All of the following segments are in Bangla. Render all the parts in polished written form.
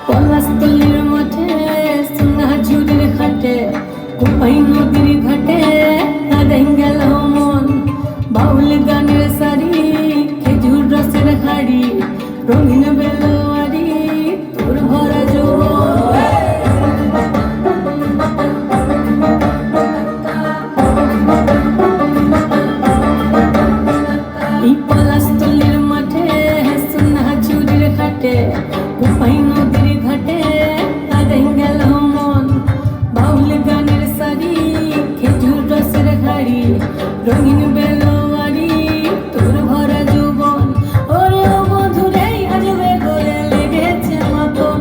পলাশতলির মাঠে সোনাঝুরির ঘাটে কোপাই নদীর ঘাটে হারাই গেল মন। বাউল গানের শাড়ি খেজুর রসের হাড়ি রঙিন বেলোয়ারি তোর ভরা যৌবন। এই পলাশতলির মাঠে সোনাঝুরির ঘাটে কোপাই নদীর ঘাটে হারাই গেল মন। বাউল গানের শাড়ি খেজুর রসের হাড়ি রঙিন বেলোয়ারি তোর ভরা যৌবন। ওরে ও বন্ধুরে আজবে ঘরে লেগেছে মাতন,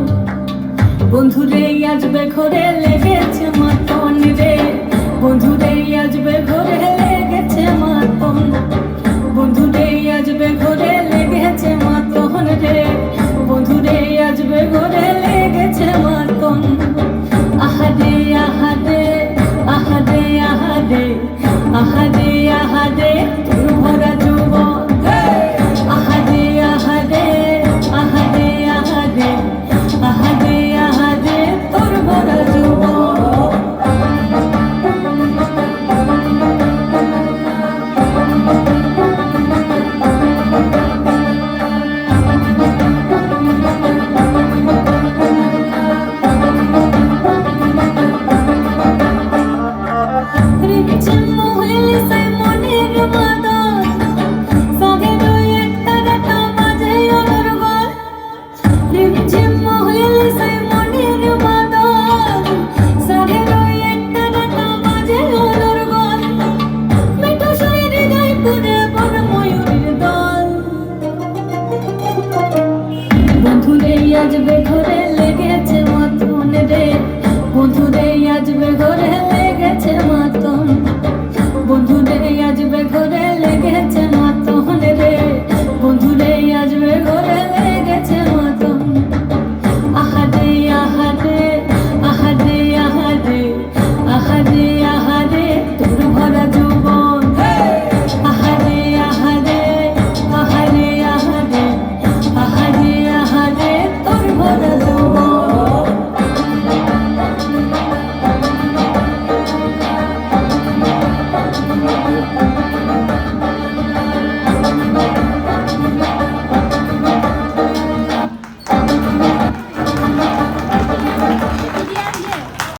বন্ধুরে আজবে ঘরে লেগেছে মাতন রে, বন্ধুরে আজবে ঘরে লেগেছে মাতন, বন্ধুরে আজবে ঘরে লেগেছে মাতন রে, বন্ধুরে আজবে ঘরে